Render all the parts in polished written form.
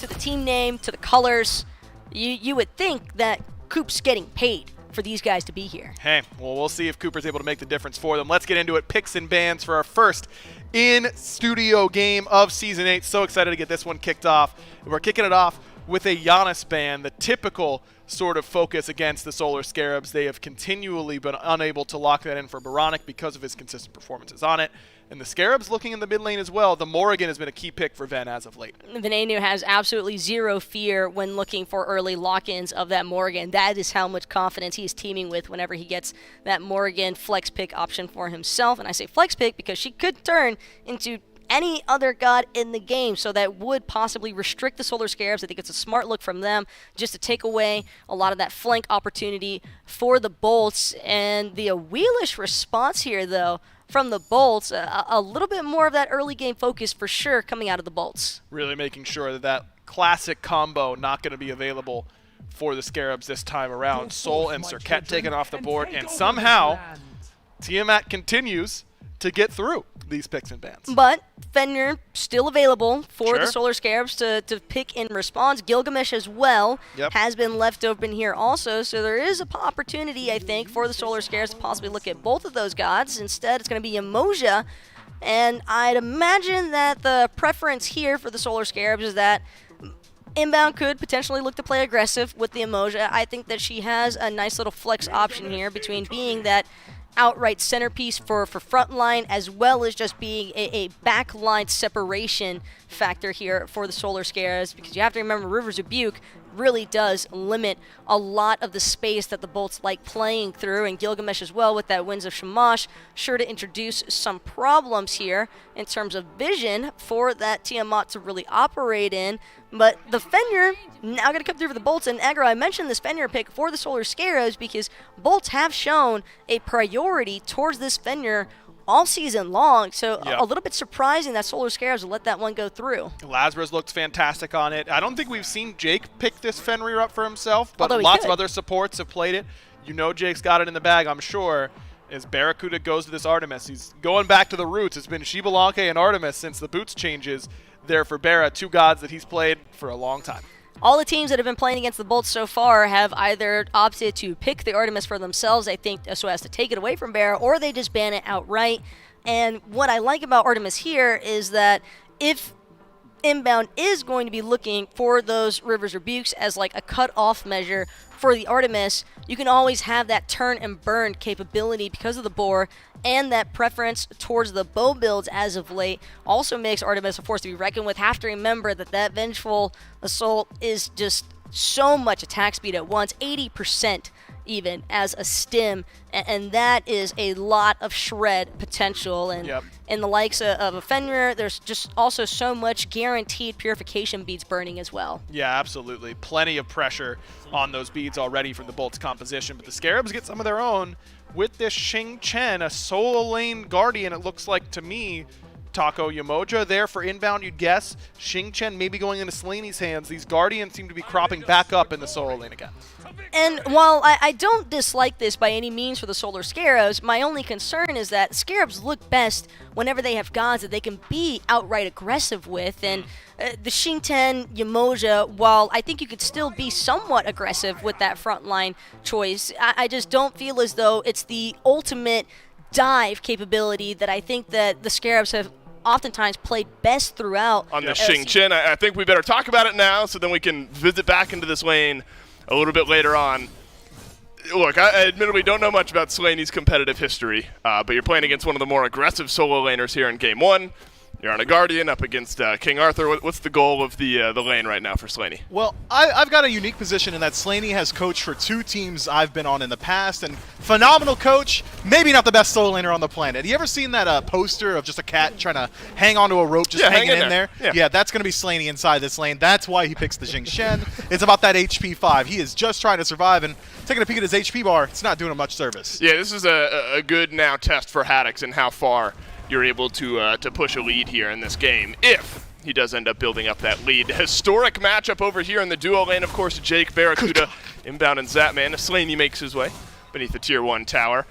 to the team name, to the colors. You would think that Coop's getting paid for these guys to be here. Hey, well, we'll see if Cooper's able to make the difference for them. Let's get into it. Picks and bans for our first in-studio game of Season 8. So excited to get this one kicked off. We're kicking it off with a Giannis ban, the typical sort of focus against the Solar Scarabs. They have continually been unable to lock that in for Baronic because of his consistent performances on it. And the Scarabs looking in the mid lane as well. The Morrigan has been a key pick for Ven as of late. Venenu has absolutely zero fear when looking for early lock-ins of that Morrigan. That is how much confidence he is teaming with whenever he gets that Morrigan flex pick option for himself. And I say flex pick because she could turn into any other god in the game, so that would possibly restrict the Solar Scarabs. I think it's a smart look from them just to take away a lot of that flank opportunity for the Bolts. And the wheelish response here, though, from the Bolts, a little bit more of that early game focus for sure coming out of the Bolts. Really making sure that that classic combo not going to be available for the Scarabs this time around. Soul and Serket taken off the board, and somehow Tiamat continues to get through these picks and bans. But Fenrir still available for the Solar Scarabs to pick in response. Gilgamesh as well has been left open here also. So there is an opportunity, I think, for the Solar Scarabs to possibly look at both of those gods. Instead, it's going to be Emoja. And I'd imagine that the preference here for the Solar Scarabs is that Inbound could potentially look to play aggressive with the Emoja. I think that she has a nice little flex option here between being that outright centerpiece for frontline, as well as just being a backline separation factor here for the Solar Scarabs, because you have to remember River's Rebuke really does limit a lot of the space that the Bolts like playing through, and Gilgamesh as well with that Winds of Shamash, sure to introduce some problems here in terms of vision for that Tiamat to really operate in. But the Fenrir now going to come through for the Bolts, and Aggro, I mentioned this Fenrir pick for the Solar Scarabs because Bolts have shown a priority towards this Fenrir all season long, so a little bit surprising that Solar Scarabs will let that one go through. Lazarus looked fantastic on it. I don't think we've seen Jake pick this Fenrir up for himself, but lots of other supports have played it. You know Jake's got it in the bag, I'm sure. As Barracuda goes to this Artemis, he's going back to the roots. It's been Shibalanke and Artemis since the boots changes there for Barra, two gods that he's played for a long time. All the teams that have been playing against the Bolts so far have either opted to pick the Artemis for themselves, I think, so as to take it away from Barra, or they just ban it outright. And what I like about Artemis here is that if Inbound is going to be looking for those River's Rebukes as like a cut-off measure for the Artemis, you can always have that turn and burn capability because of the boar, and that preference towards the bow builds as of late also makes Artemis a force to be reckoned with. Have to remember that that Vengeful Assault is just so much attack speed at once, 80% even as a stim, and that is a lot of shred potential. And in the likes of a Fenrir, there's just also so much guaranteed purification beads burning as well. Yeah, absolutely. Plenty of pressure on those beads already from the Bolts composition, but the Scarabs get some of their own with this Xing Chen, a solo lane guardian, it looks like to me. Taco Yamoja there for Inbound, you'd guess. Xing Chen maybe going into Slaney's hands. These Guardians seem to be cropping back up in the solo lane again. And while I don't dislike this by any means for the Solar Scarabs, my only concern is that Scarabs look best whenever they have gods that they can be outright aggressive with. And the Xing Chen, Yamoja, while I think you could still be somewhat aggressive with that frontline choice, I just don't feel as though it's the ultimate dive capability that I think that the Scarabs have oftentimes played best throughout. On the Xing Chen, I think we better talk about it now so then we can visit back into this lane a little bit later on. Look, I admittedly don't know much about Slaney's competitive history, but you're playing against one of the more aggressive solo laners here in Game 1. You're on a Guardian up against King Arthur. What's the goal of the lane right now for Slaney? Well, I've got a unique position in that Slaney has coached for 2 teams I've been on in the past, and phenomenal coach, maybe not the best solo laner on the planet. You ever seen that poster of just a cat trying to hang onto a rope, just hanging in there? Yeah, that's going to be Slaney inside this lane. That's why he picks the Xing Chen. It's about that HP 5. He is just trying to survive, and taking a peek at his HP bar, it's not doing him much service. Yeah, this is a good now test for Haddix and how far you're able to push a lead here in this game, if he does end up building up that lead. Historic matchup over here in the duo lane, of course. Jake, Barracuda, Inbound, and Zapman. Slaney makes his way beneath the Tier 1 tower.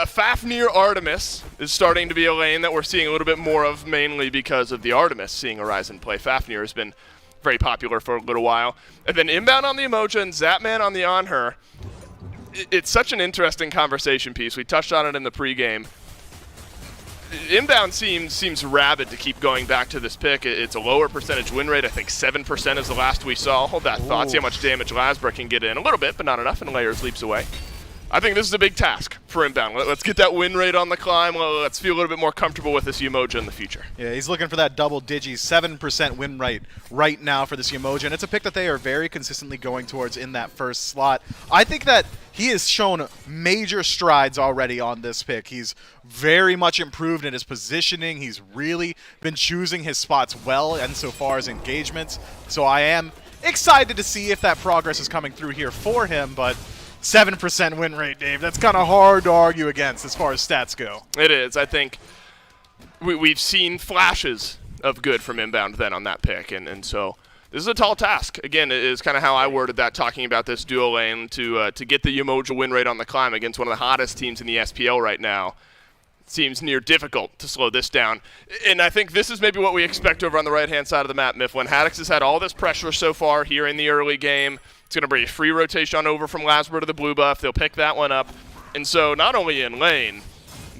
Fafnir Artemis is starting to be a lane that we're seeing a little bit more of, mainly because of the Artemis seeing a rise in play. Fafnir has been very popular for a little while. And then inbound on the Emoja and Zapman on the On Her. It's such an interesting conversation piece. We touched on it in the pregame. Inbound seems rabid to keep going back to this pick. It's a lower percentage win rate. I think 7% is the last we saw. Hold that thought. See how much damage Lasbra can get in. A little bit, but not enough, and Layers leaps away. I think this is a big task for Inbound. Let's get that win rate on the climb. Let's feel a little bit more comfortable with this Umoja in the future. Yeah, he's looking for that double digi, 7% win rate right now for this Umoja, and it's a pick that they are very consistently going towards in that first slot. I think that he has shown major strides already on this pick. He's very much improved in his positioning. He's really been choosing his spots well insofar as engagements. So I am excited to see if that progress is coming through here for him, but 7% win rate, Dave. That's kind of hard to argue against as far as stats go. It is. I think we've seen flashes of good from Inbound then on that pick, and so this is a tall task. Again, it is kind of how I worded that, talking about this duo lane to get the Umoja win rate on the climb against one of the hottest teams in the SPL right now. It seems near difficult to slow this down. And I think this is maybe what we expect over on the right-hand side of the map, Mifflin. Haddix has had all this pressure so far here in the early game. It's going to bring a free rotation on over from Lasbra to the blue buff. They'll pick that one up. And so not only in lane,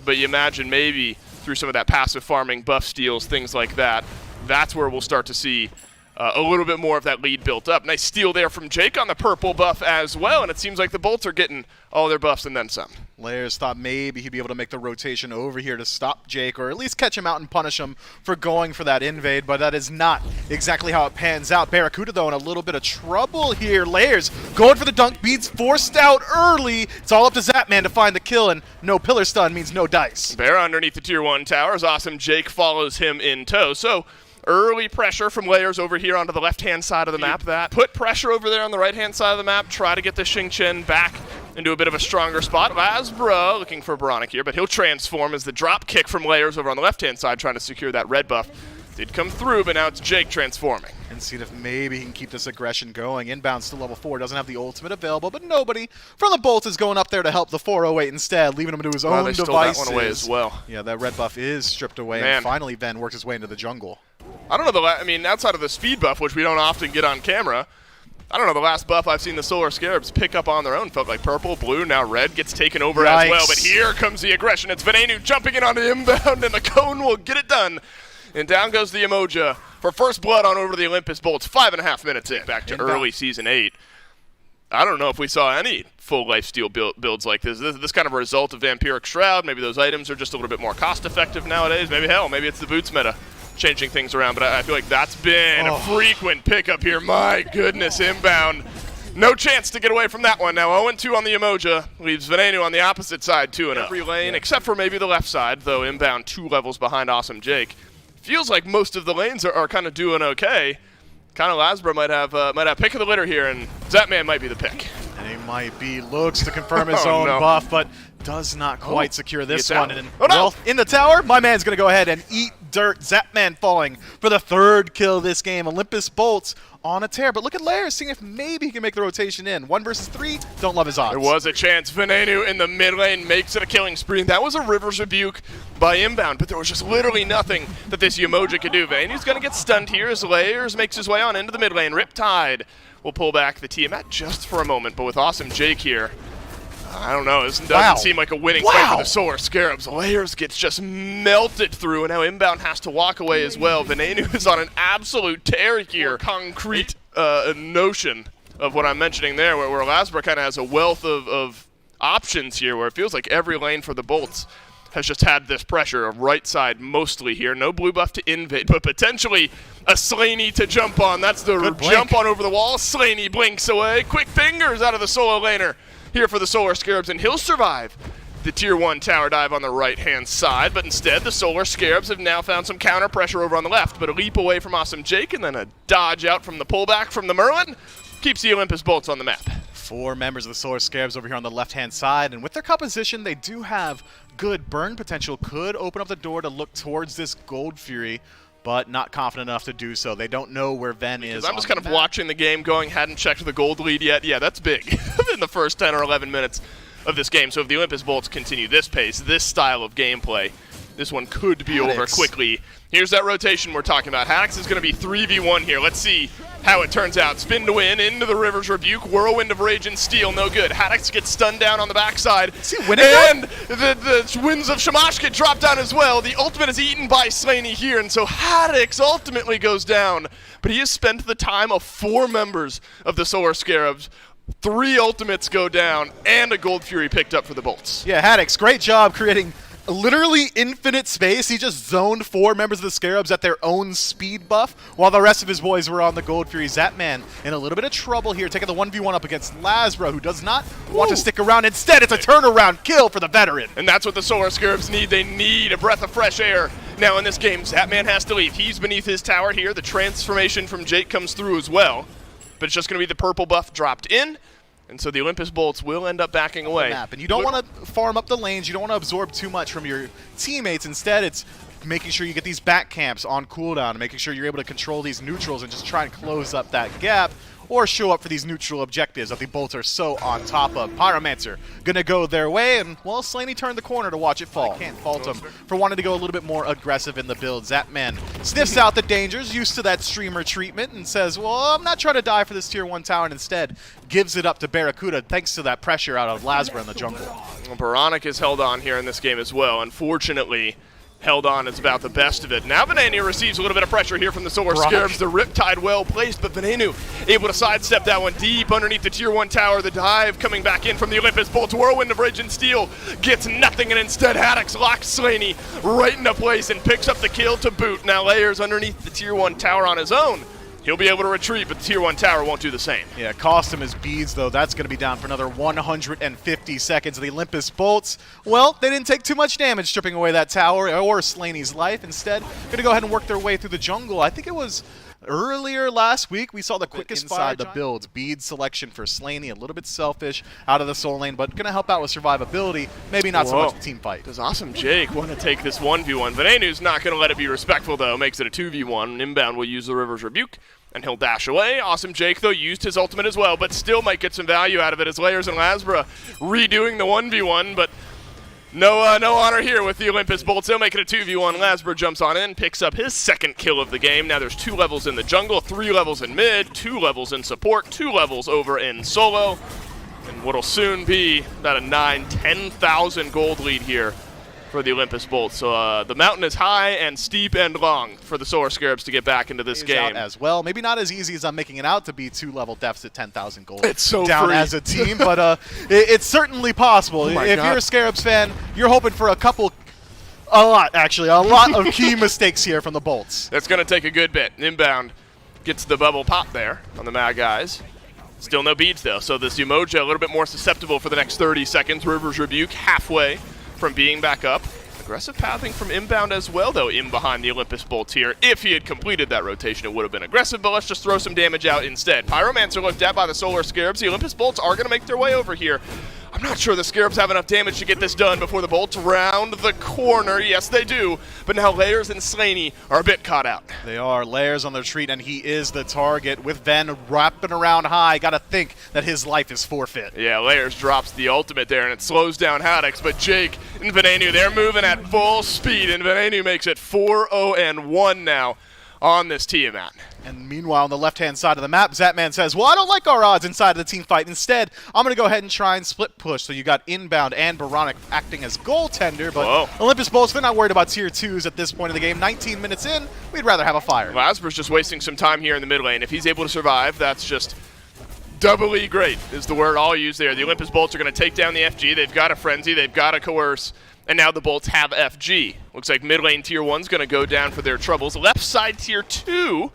but you imagine maybe through some of that passive farming, buff steals, things like that, that's where we'll start to see a little bit more of that lead built up. Nice steal there from Jake on the purple buff as well, and it seems like the Bolts are getting all their buffs and then some. Layers thought maybe he'd be able to make the rotation over here to stop Jake, or at least catch him out and punish him for going for that invade, but that is not exactly how it pans out. Barracuda, though, in a little bit of trouble here. Layers going for the dunk beats, forced out early. It's all up to Zapman to find the kill, and no pillar stun means no dice. Bear underneath the tier 1 towers. Awesome Jake follows him in tow. So early pressure from Layers over here onto the left-hand side of the map. That put pressure over there on the right-hand side of the map. Try to get the Xing Chen back into a bit of a stronger spot. Lasbra looking for Baronic here, but he'll transform as the drop kick from Layers over on the left-hand side trying to secure that red buff. Did come through, but now it's Jake transforming. And see if maybe he can keep this aggression going. Inbound still level 4, doesn't have the ultimate available, but nobody from the Bolts is going up there to help the 408 instead, leaving him to his own devices. Stole that one away as well. Yeah, that red buff is stripped away, and finally Ven works his way into the jungle. I don't know, I mean, outside of the speed buff, which we don't often get on camera, I don't know, the last buff I've seen the Solar Scarabs pick up on their own felt like purple, blue, now red gets taken over as well. But here comes the aggression. It's Venenu jumping in onto Inbound, and the cone will get it done. And down goes the Umoja for first blood on over to the Olympus Bolts. 5.5 minutes in, back to early Season 8. I don't know if we saw any full lifesteal builds like this. This kind of a result of Vampiric Shroud. Maybe those items are just a little bit more cost-effective nowadays. Maybe it's the boots meta changing things around, but I feel like that's been a frequent pickup here. My goodness, Inbound. No chance to get away from that one. Now 0-2 on the Umoja, leaves Venenu on the opposite side 2-0. Every lane, except for maybe the left side, though Inbound 2 levels behind Awesome Jake. Feels like most of the lanes are kind of doing okay. Kind of Lasbra might have pick of the litter here, and Zapman might be the pick. And he might be, looks to confirm his own buff, but does not quite secure this one. And well, in the tower, my man's going to go ahead and eat dirt. Zapman falling for the 3rd kill this game. Olympus Bolts on a tear, but look at Layers, seeing if maybe he can make the rotation in. 1 versus 3, don't love his odds. There was a chance. Venenu in the mid lane makes it a killing spree. That was a River's Rebuke by Inbound, but there was just literally nothing that this Umoja could do. Venenu's going to get stunned here as Layers makes his way on into the mid lane. Riptide will pull back the Tiamat just for a moment, but with Awesome Jake here, I don't know. This doesn't seem like a winning fight for the Solar Scarabs. Layers gets just melted through, and now Inbound has to walk away as well. Venenu is on an absolute tear here. Concrete notion of what I'm mentioning there, where Lasbra kind of has a wealth of options here, where it feels like every lane for the Bolts has just had this pressure of right side mostly here. No blue buff to invade, but potentially a Slaney to jump on. That's the jump on over the wall. Slaney blinks away. Quick fingers out of the solo laner here for the Solar Scarabs, and he'll survive the tier 1 tower dive on the right-hand side, but instead the Solar Scarabs have now found some counter pressure over on the left, but a leap away from Awesome Jake and then a dodge out from the pullback from the Merlin keeps the Olympus Bolts on the map. 4 members of the Solar Scarabs over here on the left-hand side, and with their composition, they do have good burn potential. Could open up the door to look towards this Gold Fury, but not confident enough to do so. They don't know where Ven is. I'm just kind of watching the game going, hadn't checked the gold lead yet. Yeah, that's big in the first 10 or 11 minutes of this game. So if the Olympus Bolts continue this pace, this style of gameplay, this one could be over quickly. Here's that rotation we're talking about. Haddix is going to be 3v1 here. Let's see how it turns out. Spin to win into the River's Rebuke. Whirlwind of Rage and Steel, no good. Haddix gets stunned down on the backside. Is he winning and the winds of Shamash get dropped down as well. The ultimate is eaten by Slaney here, and so Haddix ultimately goes down. But he has spent the time of 4 members of the Solar Scarabs. 3 ultimates go down, and a Gold Fury picked up for the Bolts. Yeah, Haddix, great job creating literally infinite space. He just zoned 4 members of the Scarabs at their own speed buff, while the rest of his boys were on the Gold Fury. Zapman in a little bit of trouble here, taking the 1v1 up against Lazbra, who does not want to stick around. Instead, it's a turnaround kill for the veteran. And that's what the Solar Scarabs need. They need a breath of fresh air. Now in this game, Zapman has to leave. He's beneath his tower here. The transformation from Jake comes through as well. But it's just going to be the purple buff dropped in. And so the Olympus Bolts will end up backing away. And you don't want to farm up the lanes. You don't want to absorb too much from your teammates. Instead, it's making sure you get these back camps on cooldown, and making sure you're able to control these neutrals and just try and close up that gap, or show up for these neutral objectives that the Bolts are so on top of. Pyromancer gonna go their way, and well, Slaney turned the corner to watch it fall. I can't fault him for wanting to go a little bit more aggressive in the build. Zapman sniffs out the dangers, used to that streamer treatment, and says, well, I'm not trying to die for this tier 1 tower, and instead gives it up to Barracuda thanks to that pressure out of Lazbra in the jungle. Well, Baronic is held on here in this game as well. Unfortunately, held on is about the best of it. Now Venenu receives a little bit of pressure here from the Solar Scarabs. The Riptide well placed, but Venenu able to sidestep that one deep underneath the tier 1 tower. The dive coming back in from the Olympus Bolts. Whirlwind of Rage and Steel gets nothing, and instead Haddix locks Slaney right into place and picks up the kill to boot. Now Layers underneath the tier 1 tower on his own. He'll be able to retreat, but the tier 1 tower won't do the same. Yeah, cost him his beads, though. That's going to be down for another 150 seconds. The Olympus Bolts, well, they didn't take too much damage stripping away that tower or Slaney's life. Instead, going to go ahead and work their way through the jungle. I think it was earlier last week we saw the quickest inside the builds. Bead selection for Slaney, a little bit selfish out of the soul lane, but going to help out with survivability. Maybe not so much the team fight. Does Awesome Jake want to take this 1v1? Venenu's not going to let it be respectful, though. Makes it a 2v1. Inbound will use the River's Rebuke, and he'll dash away. Awesome Jake, though, used his ultimate as well, but still might get some value out of it as Layers and Lazbra redoing the 1v1, but no honor here with the Olympus Bolts. They'll make it a 2v1. Lazbra jumps on in, picks up his 2nd kill of the game. Now there's 2 levels in the jungle, 3 levels in mid, 2 levels in support, 2 levels over in solo, and what'll soon be about a 10,000 gold lead here for the Olympus Bolts. So the mountain is high and steep and long for the Solar Scarabs to get back into this game. Out as well. Maybe not as easy as I'm making it out to be 2-level deficit 10,000 gold. It's so down free. As a team, but it's certainly possible. Oh if you're a Scarabs fan, you're hoping for a lot of key mistakes here from the Bolts. That's going to take a good bit. Inbound gets the bubble pop there on the Mad Guys. Still no beads, though, so this Umoja a little bit more susceptible for the next 30 seconds. River's Rebuke halfway from being back up. Aggressive pathing from Inbound as well, though, in behind the Olympus Bolts here. If he had completed that rotation, it would have been aggressive, but let's just throw some damage out instead. Pyromancer looked at by the Solar Scarabs. The Olympus Bolts are going to make their way over here. I'm not sure the Scarabs have enough damage to get this done before the Bolts round the corner. Yes, they do. But now Layers and Slaney are a bit caught out. They are. Layers on the retreat, and he is the target. With Ven wrapping around high, got to think that his life is forfeit. Yeah, Layers drops the ultimate there, and it slows down Haddix. But Jake and Venenu, they're moving at full speed, and Venenu makes it 4-0-1 now on this Tiamat. And meanwhile, on the left-hand side of the map, Zapman says, well, I don't like our odds inside of the team fight. Instead, I'm going to go ahead and try and split push. So you got Inbound and Baronic acting as goaltender, but Olympus Bolts, they're not worried about tier 2s at this point in the game. 19 minutes in, we'd rather have a fire. Lazbra's just wasting some time here in the mid lane. If he's able to survive, that's just doubly great is the word I'll use there. The Olympus Bolts are going to take down the FG. They've got a Frenzy. They've got a Coerce. And now the Bolts have FG. Looks like mid lane tier 1's going to go down for their troubles. Left side tier 2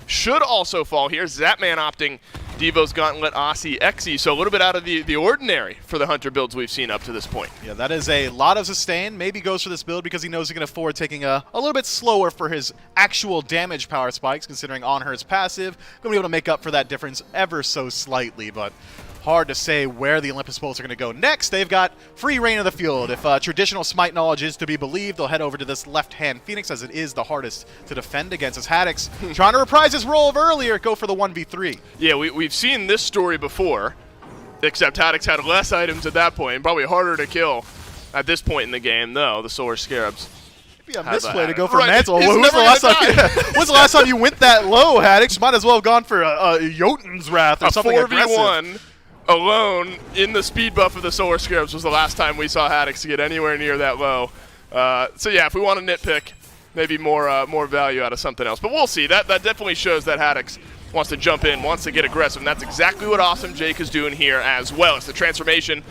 should also fall here. Zapman opting Devo's Gauntlet, Aussie, Xe, so a little bit out of the ordinary for the Hunter builds we've seen up to this point. Yeah, that is a lot of sustain. Maybe goes for this build because he knows he can afford taking a little bit slower for his actual damage power spikes, considering On Her's passive. Going to be able to make up for that difference ever so slightly, but hard to say where the Olympus Bolts are going to go next. They've got free reign of the field. If traditional Smite knowledge is to be believed, they'll head over to this left-hand Phoenix, as it is the hardest to defend against. As Haddix, trying to reprise his role of earlier, go for the 1v3. Yeah, we've seen this story before, except Haddix had less items at that point, and probably harder to kill at this point in the game, though, the Solar Scarabs Yeah, misplay to go for Mantle. He's When's never the last time you went that low, Haddix? You might as well have gone for a Jotun's Wrath or something aggressive. 4v1 alone in the speed buff of the Solar Scarabs was the last time we saw Haddix get anywhere near that low. So yeah, if we want to nitpick, maybe more value out of something else. But we'll see. That definitely shows that Haddix wants to jump in, wants to get aggressive, and that's exactly what Awesome Jake is doing here as well. It's the transformation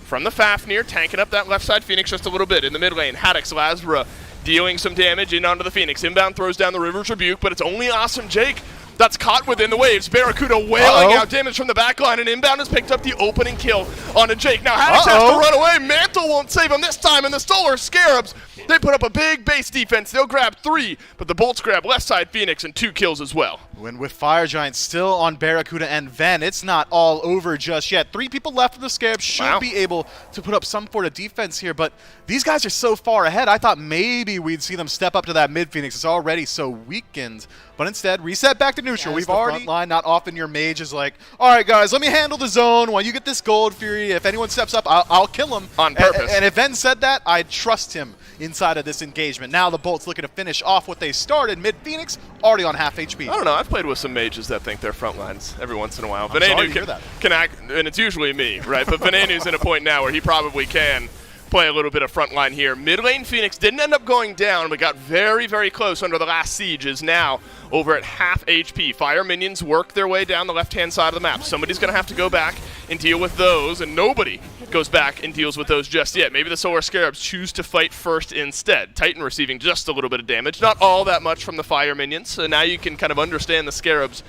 from the Fafnir, tanking up that left side Phoenix just a little bit. In the mid lane, Haddix, Lasbra dealing some damage in onto the Phoenix. Inbound throws down the River's Rebuke, but it's only Awesome Jake that's caught within the waves. Barracuda wailing out damage from the backline, and Inbound has picked up the opening kill onto Jake. Now Haddix has to run away. Mantle won't save him this time, and the Solar Scarabs, they put up a big base defense. They'll grab 3, but the Bolts grab left side Phoenix and 2 kills as well. When with Fire Giant still on Barracuda and Ven, it's not all over just yet. 3 people left of the Scarabs should be able to put up some sort of defense here, but these guys are so far ahead. I thought maybe we'd see them step up to that mid Phoenix. It's already so weakened, but instead reset back to neutral. We've already front line. Not often your mage is like, all right guys, let me handle the zone while you get this Gold Fury. If anyone steps up, I'll kill him on purpose. And if Ven said that, I trust him inside of this engagement. Now the Bolts looking to finish off what they started. Mid Phoenix already on half HP. I don't know. I've played with some mages that think they're front lines every once in a while. Venenu can act, and it's usually me, right? But Venenu's in a point now where he probably can play a little bit of front line here. Mid lane Phoenix didn't end up going down, but got very, very close under the last siege. Is now over at half HP. Fire minions work their way down the left-hand side of the map. Somebody's going to have to go back and deal with those, and nobody goes back and deals with those just yet. Maybe the Solar Scarabs choose to fight first instead. Titan receiving just a little bit of damage, not all that much from the Fire minions, so now you can kind of understand the Scarabs'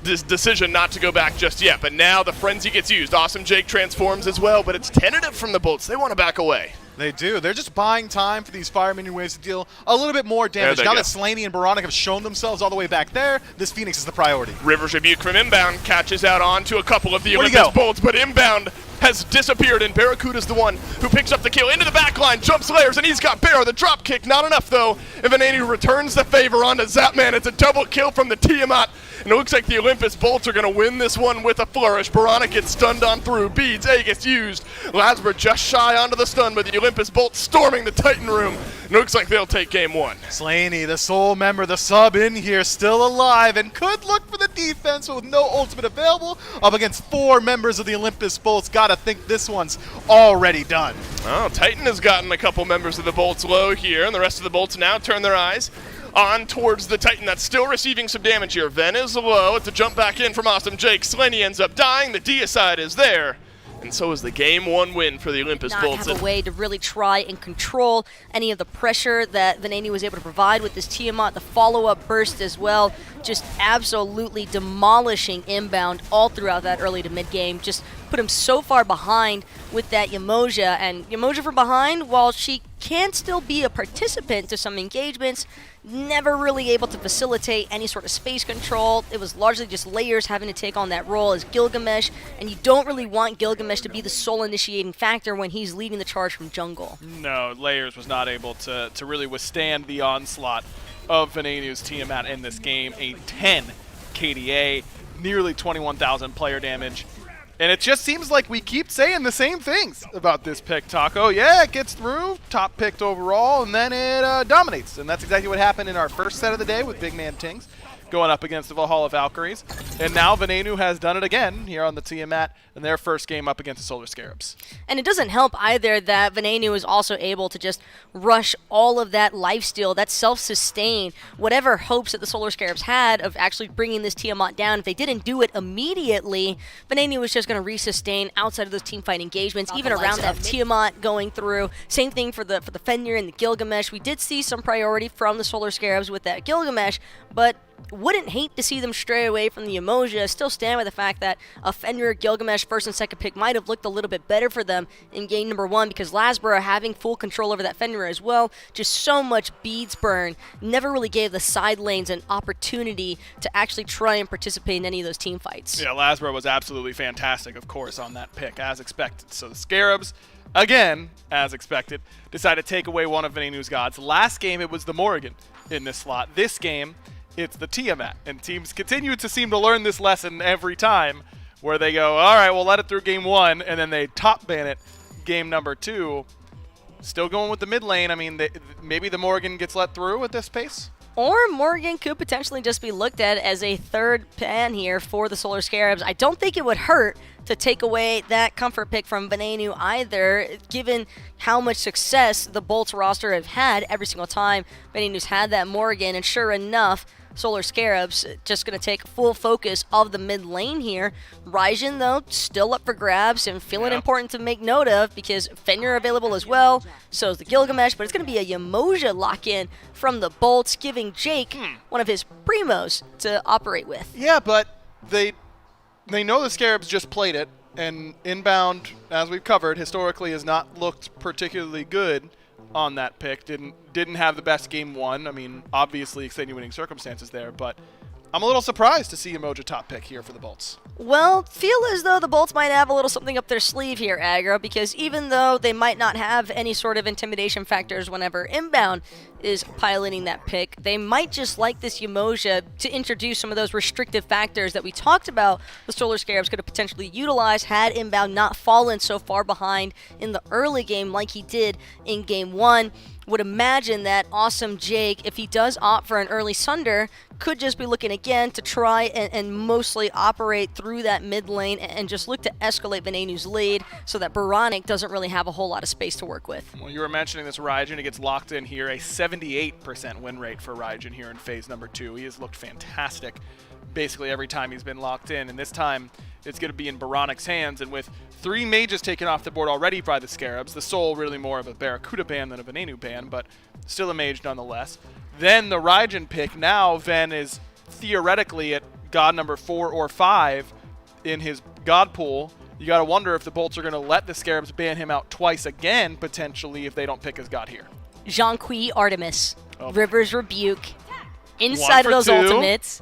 decision not to go back just yet. But now the Frenzy gets used. Awesome Jake transforms as well, but it's tentative from the Bolts. They want to back away. They do. They're just buying time for these Fire Minion waves to deal a little bit more damage. Now that Slaney and Baronic have shown themselves all the way back there, this Phoenix is the priority. River's Rebuke from Inbound catches out onto a couple of the Olympus Bolts, but Inbound has disappeared, and Barracuda's the one who picks up the kill into the backline, jumps layers, and he's got Bear. The drop kick, not enough though. And Venenu returns the favor onto Zapman. It's a double kill from the Tiamat, and it looks like the Olympus Bolts are going to win this one with a flourish. Baronic gets stunned on through. Beads, A gets used. Lasbra just shy onto the stun, but the Olympus Bolts storming the Titan room. And it looks like they'll take game 1. Slaney, the sole member, the sub in here, still alive, and could look for the defense with no ultimate available up against 4 members of the Olympus Bolts. Gotta think this one's already done. Oh, Titan has gotten a couple members of the Bolts low here, and the rest of the Bolts now turn their eyes on towards the Titan that's still receiving some damage here. Ven is low. It's a jump back in from Awesome Jake. Slaney ends up dying. The deicide is there. And so is the game 1 win for the Olympus Bolts. Not have a way to really try and control any of the pressure that Venenu was able to provide with this Tiamat. The follow-up burst as well, just absolutely demolishing Inbound all throughout that early to mid-game. Just put him so far behind with that Yamoja. And Yamoja from behind, while she can still be a participant to some engagements, never really able to facilitate any sort of space control. It was largely just Layers having to take on that role as Gilgamesh, and you don't really want Gilgamesh to be the sole initiating factor when he's leading the charge from jungle. No, Layers was not able to really withstand the onslaught of Venenu's Tiamat in this game. A 10 KDA, nearly 21,000 player damage. And it just seems like we keep saying the same things about this pick, Taco. Yeah, it gets through, top picked overall, and then it dominates. And that's exactly what happened in our first set of the day with Big Man Tings going up against the Valhalla Valkyries. And now Venenu has done it again here on the Tiamat in their first game up against the Solar Scarabs. And it doesn't help either that Venenu is also able to just rush all of that lifesteal, that self-sustain, whatever hopes that the Solar Scarabs had of actually bringing this Tiamat down. If they didn't do it immediately, Venenu was just going to resustain outside of those teamfight engagements, even around that Tiamat going through. Same thing for the Fenrir and the Gilgamesh. We did see some priority from the Solar Scarabs with that Gilgamesh, but wouldn't hate to see them stray away from the Emoja. Still stand by the fact that a Fenrir Gilgamesh first and second pick might have looked a little bit better for them in game number 1 because Lasbra having full control over that Fenrir as well. Just so much beads burn. Never really gave the side lanes an opportunity to actually try and participate in any of those team fights. Yeah, Lasbra was absolutely fantastic, of course, on that pick, as expected. So the Scarabs, again, as expected, decided to take away one of Venenu's gods. Last game, it was the Morrigan in this slot. This game, it's the Tiamat, and teams continue to seem to learn this lesson every time, where they go, all right, we'll let it through game 1, and then they top ban it game number 2. still going with the mid lane. I mean, maybe the Morgan gets let through at this pace? Or Morgan could potentially just be looked at as a third pan here for the Solar Scarabs. I don't think it would hurt to take away that comfort pick from Venenu either, given how much success the Bolts roster have had every single time Venenu's had that Morgan. And sure enough, Solar Scarabs just going to take full focus of the mid lane here. Raijin, though, still up for grabs and feeling important to make note of because Fenrir available as well. So is the Gilgamesh, but it's going to be a Yamoja lock-in from the Bolts, giving Jake one of his primos to operate with. Yeah, but they know the Scarabs just played it, and inbound, as we've covered, historically has not looked particularly good on that pick. Didn't have the best game one. I mean, obviously extenuating circumstances there, but I'm a little surprised to see Yamoja top pick here for the Bolts. Well, feel as though the Bolts might have a little something up their sleeve here, Aggro, because even though they might not have any sort of intimidation factors whenever inbound is piloting that pick, they might just like this Yamoja to introduce some of those restrictive factors that we talked about the Solar Scarabs could have potentially utilized had inbound not fallen so far behind in the early game like he did in game one. Would imagine that awesome Jake, if he does opt for an early Sunder, could just be looking again to try and mostly operate through that mid lane and just look to escalate Venenu's lead so that Baronic doesn't really have a whole lot of space to work with. Well, you were mentioning this Raijin. He gets locked in here. A 78% win rate for Raijin here in phase number 2. He has looked fantastic basically every time he's been locked in, and this time it's going to be in Baronic's hands, and with 3 mages taken off the board already by the Scarabs, the Soul really more of a Barracuda ban than a Venenu ban, but still a mage nonetheless. Then the Raijin pick, now Ven is theoretically at god number 4 or 5 in his god pool. You got to wonder if the Bolts are going to let the Scarabs ban him out twice again, potentially, if they don't pick his god here. Jean-Qui Artemis, River's Rebuke, 1 inside for of those 2. ultimates.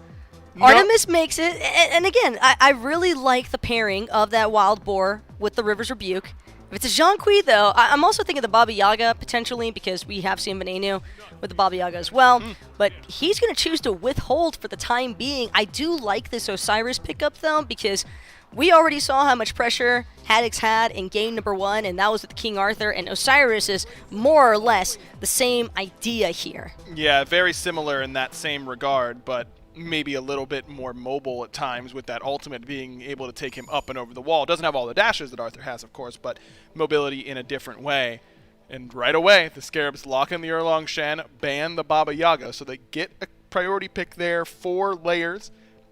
Artemis makes it, and again, I really like the pairing of that Wild Boar with the River's Rebuke. If it's a Jean-Qui, though, I'm also thinking the Baba Yaga, potentially, because we have seen Venenu with the Baba Yaga as well, but he's going to choose to withhold for the time being. I do like this Osiris pickup, though, because we already saw how much pressure Haddix had in game number 1, and that was with King Arthur, and Osiris is more or less the same idea here. Yeah, very similar in that same regard, but maybe a little bit more mobile at times with that ultimate being able to take him up and over the wall. Doesn't have all the dashes that Arthur has, of course, but mobility in a different way. And right away, the Scarabs lock in the Erlong Shen, ban the Baba Yaga, so they get a priority pick there for layers.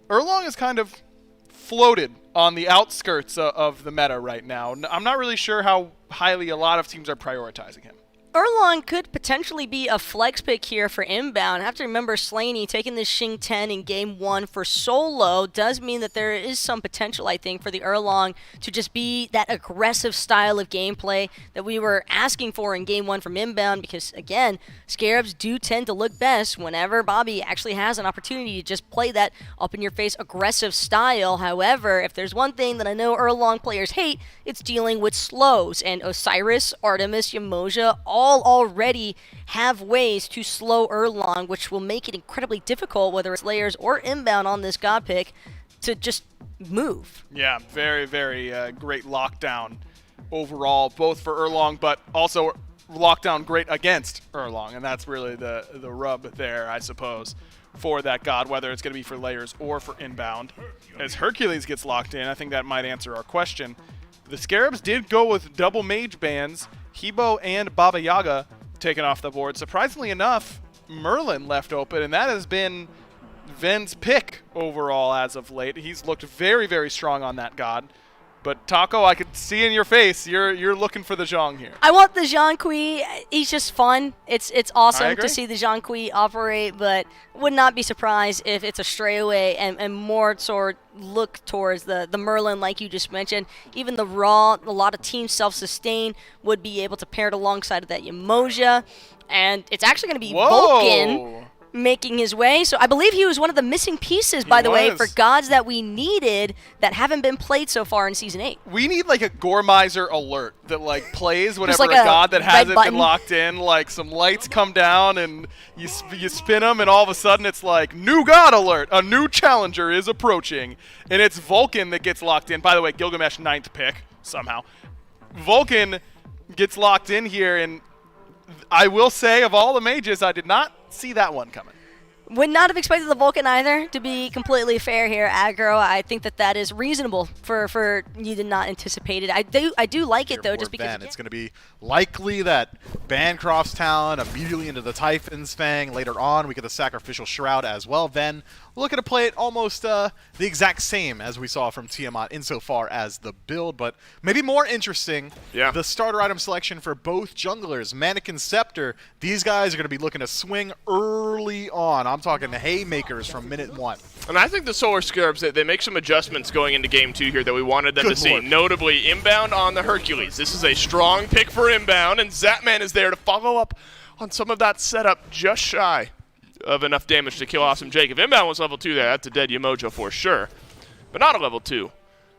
Erlong is kind of floated on the outskirts of the meta right now. I'm not really sure how highly a lot of teams are prioritizing him. Erlong could potentially be a flex pick here for inbound. I have to remember Slaney taking this Xing 10 in game 1 for solo does mean that there is some potential, I think, for the Erlong to just be that aggressive style of gameplay that we were asking for in game 1 from inbound because, again, Scarabs do tend to look best whenever Bobby actually has an opportunity to just play that up-in-your-face aggressive style. However, if there's one thing that I know Erlong players hate, it's dealing with slows, and Osiris, Artemis, Yamoja, all already have ways to slow Erlong, which will make it incredibly difficult, whether it's layers or inbound on this god pick, to just move. Yeah, very, very great lockdown overall, both for Erlong, but also lockdown great against Erlong, and that's really the rub there, I suppose, for that god, whether it's going to be for layers or for inbound. As Hercules gets locked in, I think that might answer our question. The Scarabs did go with double mage bans, Hebo and Baba Yaga taken off the board. Surprisingly enough, Merlin left open, and that has been Ven's pick overall as of late. He's looked very, very strong on that god. But Taco, I could see in your face, you're looking for the Zhong here. I want the Jean-Qui. He's just fun. It's awesome to see the Jean-Qui operate, but would not be surprised if it's a stray away and more sort look towards the Merlin like you just mentioned. Even the Raw, a lot of teams self-sustain would be able to pair it alongside of that Yamoja. And it's actually going to be Vulcan making his way. So I believe he was one of the missing pieces, by the way, for gods that we needed that haven't been played so far in Season 8. We need like a Gormizer alert that like plays whenever like a god that hasn't been locked in, like some lights come down and you spin them and all of a sudden it's like, new god alert, a new challenger is approaching. And it's Vulcan that gets locked in. By the way, Gilgamesh 9th pick, somehow. Vulcan gets locked in here, and I will say, of all the mages, I did not see that one coming. Would not have expected the Vulcan either, to be completely fair here, aggro. I think that is reasonable for you to not anticipate it. I do like it, though, just because... Ben, it's going to be likely that Bancroft's talent immediately into the Typhon's Fang. Later on, we get the Sacrificial Shroud as well. Then we're looking to play it almost the exact same as we saw from Tiamat insofar as the build, but maybe more interesting, the starter item selection for both junglers. Mannequin Scepter, these guys are going to be looking to swing early on. I'm talking haymakers from minute 1. And I think the Solar Scarabs, they make some adjustments going into Game 2 here that we wanted them to see. Notably, inbound on the Hercules. This is a strong pick for inbound, and Zapman is there to follow up on some of that setup just shy of enough damage to kill Awesome Jake. If inbound was level 2 there, that's a dead Yamojo for sure. But not a level 2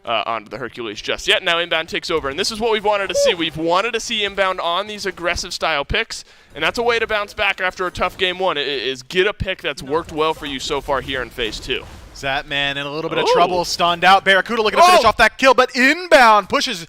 onto the Hercules just yet. Now inbound takes over, and this is what we've wanted to see. We've wanted to see inbound on these aggressive style picks, and that's a way to bounce back after a tough game 1, is get a pick that's worked well for you so far here in Phase 2. Zapman in a little bit of trouble, stunned out. Barracuda looking to finish off that kill, but inbound pushes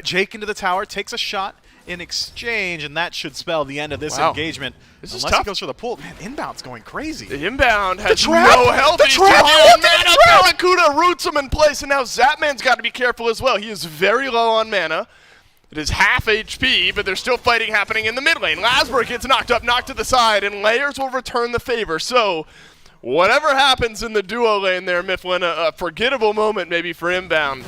Jake into the tower, takes a shot in exchange, and that should spell the end of this engagement. This Unless is tough. he goes for the pull. Man, inbound's going crazy. The inbound has no health. He's on mana. Barracuda roots him in place, and now Zapman's got to be careful as well. He is very low on mana. It is half HP, but there's still fighting happening in the mid lane. Lasberg gets knocked up, knocked to the side, and Layers will return the favor. So whatever happens in the duo lane there, Mifflin, a forgettable moment maybe for inbound,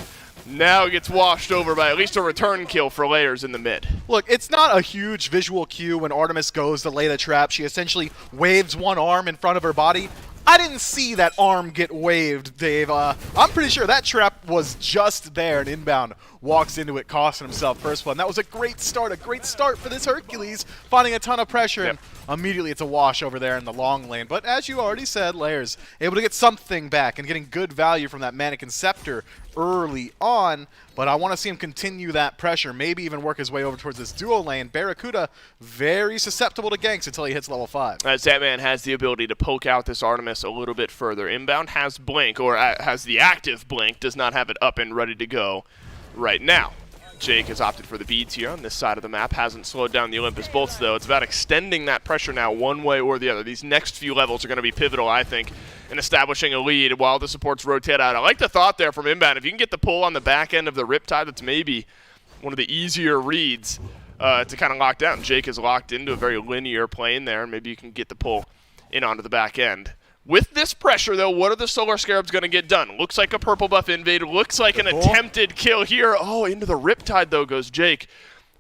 now gets washed over by at least a return kill for Layers in the mid. Look, it's not a huge visual cue when Artemis goes to lay the trap. She essentially waves one arm in front of her body. I didn't see that arm get waved, Dave. I'm pretty sure that trap was just there, and inbound walks into it, costing himself first blood. And that was a great start for this Hercules, finding a ton of pressure, and immediately it's a wash over there in the long lane. But as you already said, Layers able to get something back and getting good value from that Mannequin Scepter early on, but I want to see him continue that pressure, maybe even work his way over towards this duo lane. Barracuda, very susceptible to ganks until he hits level 5. Zapman has the ability to poke out this Artemis a little bit further. Inbound has Blink, or has the active Blink, does not have it up and ready to go right now. Jake has opted for the beads here on this side of the map. Hasn't slowed down the Olympus Bolts, though. It's about extending that pressure now one way or the other. These next few levels are going to be pivotal, I think, in establishing a lead while the supports rotate out. I like the thought there from inbound. If you can get the pull on the back end of the Riptide, that's maybe one of the easier reads to kind of lock down. Jake is locked into a very linear plane there, and maybe you can get the pull in onto the back end. With this pressure, though, what are the Solar Scarabs going to get done? Looks like a purple buff invade. Looks like an attempted kill here. Oh, into the Riptide, though, goes Jake.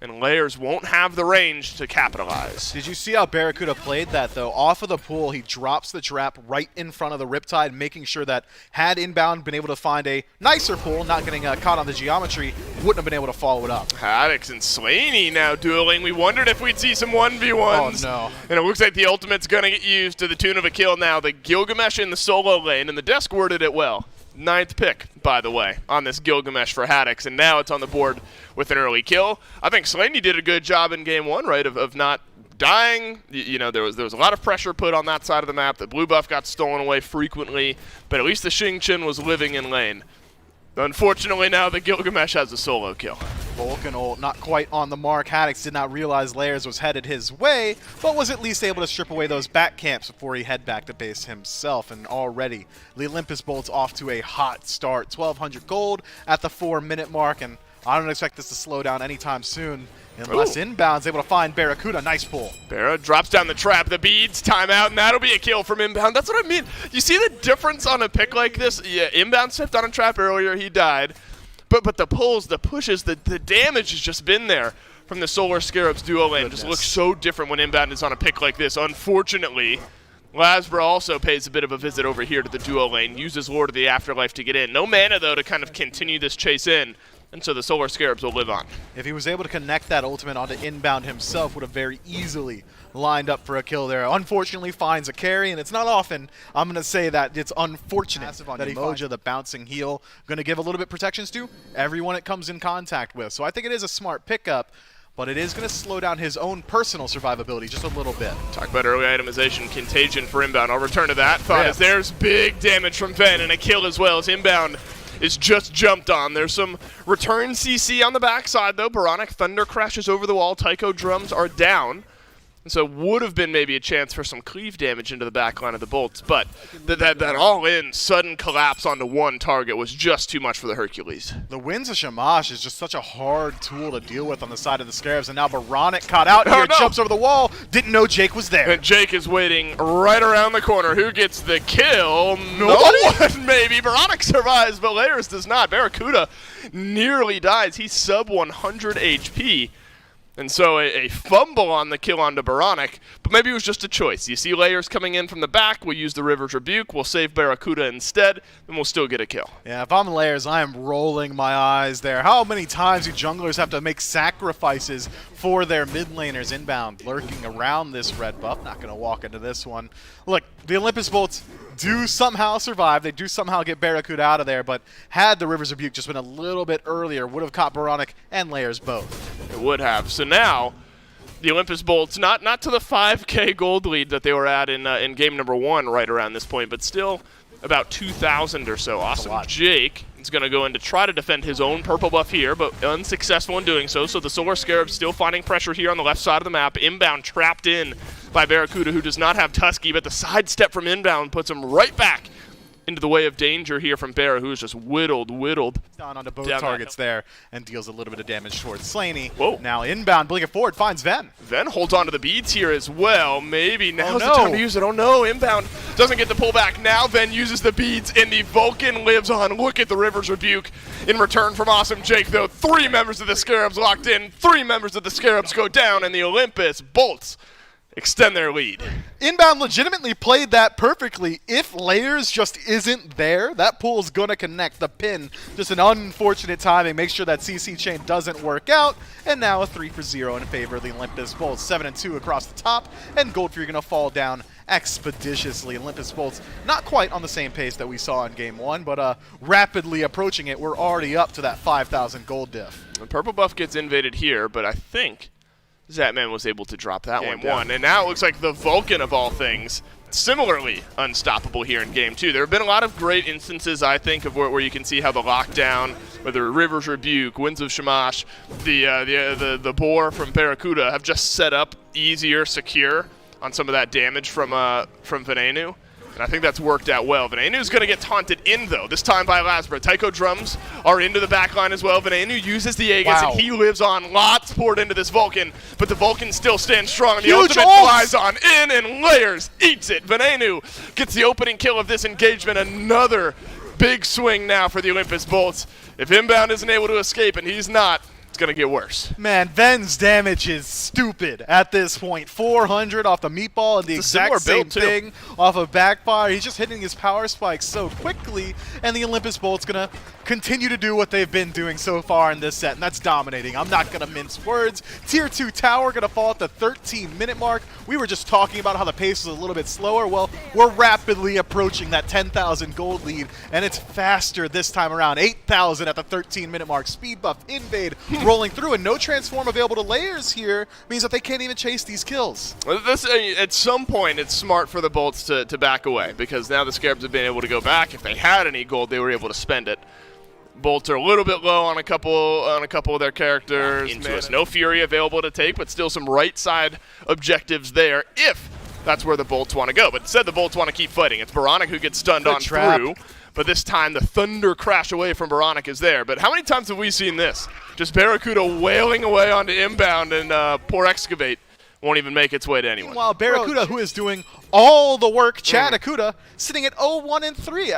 And Layers won't have the range to capitalize. Did you see how Barracuda played that, though? Off of the pool, he drops the trap right in front of the Riptide, making sure that had inbound been able to find a nicer pool, not getting caught on the geometry, wouldn't have been able to follow it up. Haddix and Slaney now dueling. We wondered if we'd see some 1v1s. Oh, no. And it looks like the ultimate's going to get used to the tune of a kill now. The Gilgamesh in the solo lane, and the desk worded it well. 9th pick, by the way, on this Gilgamesh for Haddix, and now it's on the board with an early kill. I think Slaney did a good job in game 1, right, of not dying. You know, there was a lot of pressure put on that side of the map. The blue buff got stolen away frequently, but at least the Xingqian was living in lane. Unfortunately, now the Gilgamesh has a solo kill. Vulcan ult not quite on the mark. Haddix did not realize Layers was headed his way, but was at least able to strip away those back camps before he head back to base himself. And already, the Olympus Bolts off to a hot start. 1,200 gold at the 4-minute mark, and I don't expect this to slow down anytime soon. Unless inbound's able to find Barracuda. Nice pull. Barra drops down the trap, the beads, timeout, and that'll be a kill from inbound. That's what I mean. You see the difference on a pick like this? Yeah, inbound stepped on a trap earlier, he died. But the pulls, the pushes, the damage has just been there from the Solar Scarabs duo lane. It just looks so different when inbound is on a pick like this. Unfortunately, Lasbra also pays a bit of a visit over here to the duo lane, uses Lord of the Afterlife to get in. No mana, though, to kind of continue this chase in. And so the Solar Scarabs will live on. If he was able to connect that ultimate onto inbound himself, would have very easily lined up for a kill there. Unfortunately, finds a carry, and it's not often. I'm going to say that it's unfortunate that Emoja, the bouncing heal, going to give a little bit protections to everyone it comes in contact with. So I think it is a smart pickup, but it is going to slow down his own personal survivability just a little bit. Talk about early itemization, Contagion for inbound. I'll return to that. Thought as there's big damage from Ven and a kill as well as inbound is just jumped on. There's some return CC on the backside, though. Baronic Thunder crashes over the wall. Tycho drums are down. So would have been maybe a chance for some cleave damage into the back line of the Bolts, but that all-in sudden collapse onto one target was just too much for the Hercules. The Winds of Shamash is just such a hard tool to deal with on the side of the Scarabs, and now Baronic caught out here, jumps over the wall, didn't know Jake was there. And Jake is waiting right around the corner. Who gets the kill? Nobody? No one, maybe. Baronic survives, but Layers does not. Barracuda nearly dies. He's sub 100 HP. And so a fumble on the kill onto Baronic, but maybe it was just a choice. You see Layers coming in from the back, we'll use the River's Rebuke, we'll save Barracuda instead, and we'll still get a kill. Yeah, if I'm Layers, I am rolling my eyes there. How many times do junglers have to make sacrifices for their mid laners inbound, lurking around this red buff? Not going to walk into this one. Look, the Olympus Bolts do somehow survive. They do somehow get Barracuda out of there, but had the River's Rebuke just been a little bit earlier, would have caught Baronic and Layers both. It would have. So now, the Olympus Bolts, not to the 5K gold lead that they were at in game number 1 right around this point, but still about 2,000 or so. Awesome. Jake is going to go in to try to defend his own purple buff here, but unsuccessful in doing so. So the Solar Scarab still finding pressure here on the left side of the map. Inbound trapped in by Barracuda, who does not have Tusky, but the sidestep from inbound puts him right back into the way of danger here from Barra, who is just whittled. Down onto both targets there and deals a little bit of damage towards Slaney. Whoa. Now inbound, blinking forward, finds Ven. Ven holds on to the beads here as well. Maybe now's the time to use it. Oh no, inbound doesn't get the pullback. Now Ven uses the beads and the Vulcan lives on. Look at the River's Rebuke in return from Awesome Jake, though. 3 members of the Scarabs locked in, 3 members of the Scarabs go down, and the Olympus Bolts extend their lead. Inbound legitimately played that perfectly. If Layers just isn't there, that pool's going to connect. The pin, just an unfortunate timing. Make sure that CC chain doesn't work out. And now a 3-for-0 in favor of the Olympus Bolts. 7-2 across the top, and Goldfury going to fall down expeditiously. Olympus Bolts not quite on the same pace that we saw in Game 1, but rapidly approaching it. We're already up to that 5,000 gold diff. The purple buff gets invaded here, but I think Zatman was able to drop that one. And now it looks like the Vulcan of all things, similarly unstoppable here in Game 2. There have been a lot of great instances, I think, of where you can see how the lockdown, whether River's Rebuke, Winds of Shamash, the Boar from Barracuda have just set up easier, secure on some of that damage from Venenu. And I think that's worked out well. Venenu's going to get taunted in, though, this time by Lasbra. Tycho drums are into the back line as well. Venenu uses the Aegis, and he lives on. Lots poured into this Vulcan, but the Vulcan still stands strong, and the ultimate flies on in, and Layers eats it. Venenu gets the opening kill of this engagement. Another big swing now for the Olympus Bolts. If Inbound isn't able to escape, and he's not, it's going to get worse. Man, Ven's damage is stupid at this point. 400 off the meatball and the exact same thing off of backfire. He's just hitting his power spikes so quickly, and the Olympus Bolt's going to continue to do what they've been doing so far in this set, and that's dominating. I'm not going to mince words. Tier 2 tower going to fall at the 13-minute mark. We were just talking about how the pace was a little bit slower. Well, we're rapidly approaching that 10,000 gold lead, and it's faster this time around. 8,000 at the 13-minute mark. Speed buff, invade, rolling through, and no transform available to Layers here means that they can't even chase these kills. At some point, it's smart for the Bolts to back away, because now the Scarabs have been able to go back. If they had any gold, they were able to spend it. Bolts are a little bit low on a couple of their characters. No Fury available to take, but still some right side objectives there if that's where the Bolts want to go. But instead, the Bolts want to keep fighting. It's Baronic who gets stunned on through. But this time, the Thunder crash away from Baronic is there. But how many times have we seen this? Just Barracuda wailing away onto Inbound, and poor Excavate won't even make its way to anyone. Meanwhile, Barracuda, who is doing all the work, Chad Akuda, sitting at 0-1-3.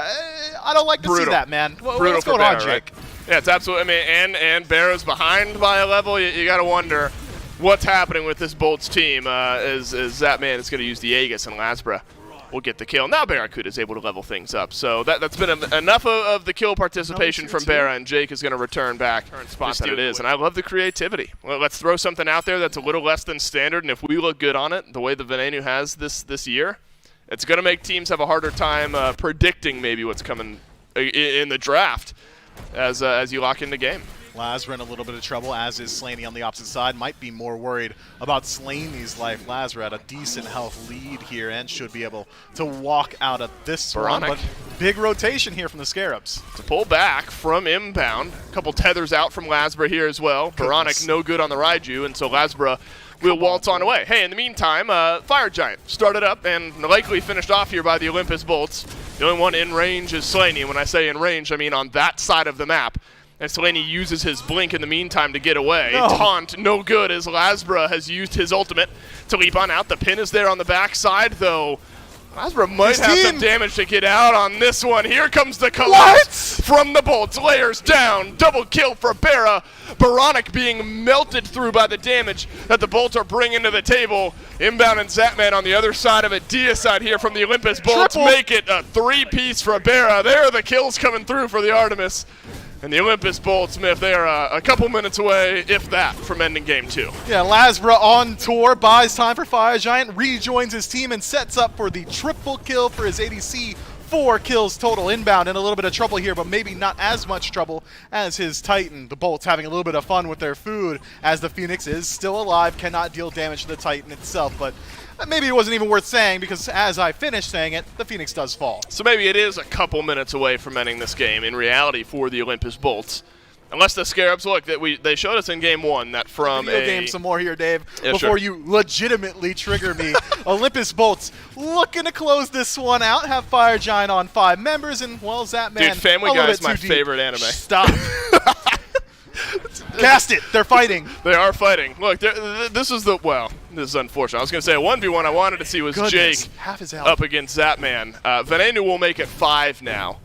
I don't like to see that, man. What's going on, Jake? Right? Yeah, it's absolutely. I mean, and Barra's behind by a level. You got to wonder what's happening with this Bolts team. As Zatman is going to use the Aegis, and Lasbra will get the kill. Now Barracuda is able to level things up. So that's been enough of the kill participation from Barra, and Jake is going to return back spot that it is. And I love the creativity. Well, let's throw something out there that's a little less than standard, and if we look good on it, the way the Venenu has this year, it's going to make teams have a harder time predicting maybe what's coming in the draft as you lock in the game. Lasbra in a little bit of trouble, as is Slaney on the opposite side. Might be more worried about Slaney's life. Lasbra at a decent health lead here and should be able to walk out of this one. But big rotation here from the Scarabs. To pull back from Inbound. A couple tethers out from Lasbra here as well. Baronic no good on the Raiju, and so Lasbra we'll waltz on away. Hey, in the meantime, Fire Giant started up and likely finished off here by the Olympus Bolts. The only one in range is Slaney. When I say in range, I mean on that side of the map. And Slaney uses his blink in the meantime to get away. No. Taunt, no good, as Lasbra has used his ultimate to leap on out. The pin is there on the backside, though. Lasbra might have some damage to get out on this one. Here comes the collapse from the Bolts. Layers down. Double kill for Bera. Baronic being melted through by the damage that the Bolts are bringing to the table. Inbound and Zapman on the other side of it. Deicide here from the Olympus Bolts. Make it a 3-piece for Bera. There are the kills coming through for the Artemis. And the Olympus Bolts, Smith, they are a couple minutes away, if that, from ending game 2. Yeah, Lasbra on tour, buys time for Fire Giant, rejoins his team, and sets up for the triple kill for his ADC. 4 kills total. Inbound in a little bit of trouble here, but maybe not as much trouble as his Titan. The Bolts having a little bit of fun with their food, as the Phoenix is still alive, cannot deal damage to the Titan itself, but maybe it wasn't even worth saying, because as I finished saying it, the Phoenix does fall. So maybe it is a couple minutes away from ending this game, in reality, for the Olympus Bolts. Unless the Scarabs, look, they showed us in game 1 that from video game some more here, Dave, yeah, before you legitimately trigger me. Olympus Bolts looking to close this one out, have Fire Giant on 5 members, and, well, Zapman, dude, Family Guy is my favorite anime. Stop. Cast it. They're fighting. They are fighting. Look, this is this is unfortunate. I was going to say a 1v1 I wanted to see was Jake half his health up against Zapman. Venenu will make it 5 now.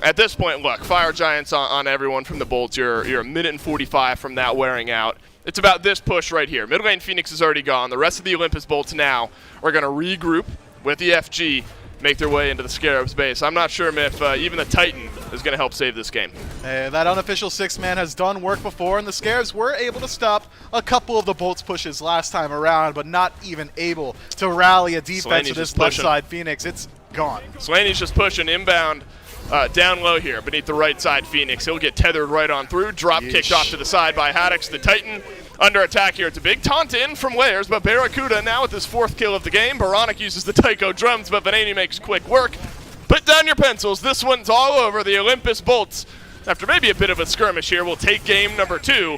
At this point, look, Fire Giants on everyone from the Bolts. You're a minute and 45 from that wearing out. It's about this push right here. Mid lane Phoenix is already gone. The rest of the Olympus Bolts now are going to regroup with the FG, make their way into the Scarabs base. I'm not sure if even the Titan is going to help save this game. That unofficial 6-man has done work before, and the Scarabs were able to stop a couple of the Bolts pushes last time around, but not even able to rally a defense of this left side Phoenix. It's gone. Slaney's just pushing inbound. Down low here beneath the right side Phoenix. He'll get tethered right on through. Drop kicked off to the side by Haddix. The Titan under attack here. It's a big taunt in from Layers, but Barracuda now with his 4th kill of the game. Baronic uses the Taiko drums, but Venani makes quick work. Put down your pencils. This one's all over. The Olympus Bolts, after maybe a bit of a skirmish here, will take game number 2.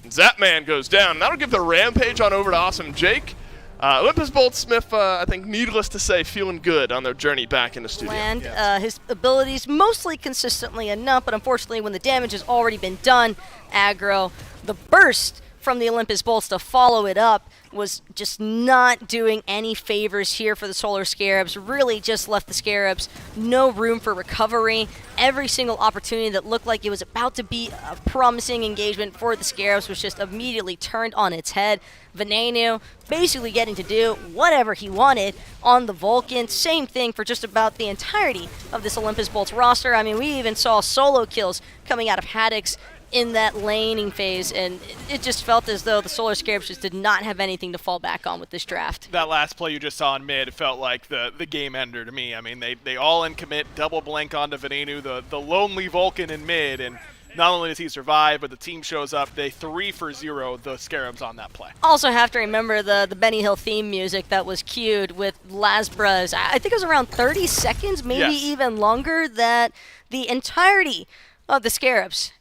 Zapman goes down. And that'll give the rampage on over to Awesome Jake. Olympus Bolts, Smith, I think, needless to say, feeling good on their journey back in the studio. And his abilities mostly consistently enough, but unfortunately when the damage has already been done, aggro, the burst from the Olympus Bolts to follow it up was just not doing any favors here for the Solar Scarabs. Really just left the Scarabs no room for recovery. Every single opportunity that looked like it was about to be a promising engagement for the Scarabs was just immediately turned on its head. Venenu basically getting to do whatever he wanted on the Vulcan. Same thing for just about the entirety of this Olympus Bolts roster. I mean, we even saw solo kills coming out of Haddix in that laning phase, and it just felt as though the Solar Scarabs just did not have anything to fall back on with this draft. That last play you just saw in mid felt like the game ender to me. I mean, they all in commit, double blank onto Venenu, the lonely Vulcan in mid, and not only does he survive, but the team shows up. They 3 for 0 the Scarabs on that play. Also have to remember the Benny Hill theme music that was cued with Lasbra's, I think it was around 30 seconds, maybe even longer, that the entirety of the Scarabs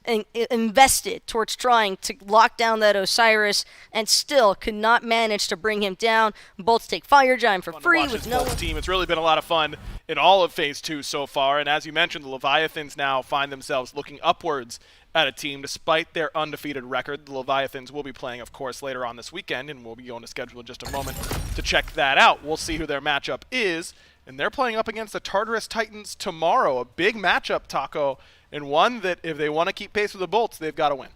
invested towards trying to lock down that Osiris, and still could not manage to bring him down. Bolts take Fire Giant for free with no team. It's really been a lot of fun in all of Phase 2 so far, and as you mentioned, the Leviathans now find themselves looking upwards at a team despite their undefeated record. The Leviathans will be playing, of course, later on this weekend, and we'll be going to schedule in just a moment to check that out. We'll see who their matchup is, and they're playing up against the Tartarus Titans tomorrow. A big matchup, Taco, and one that if they want to keep pace with the Bolts, they've got to win.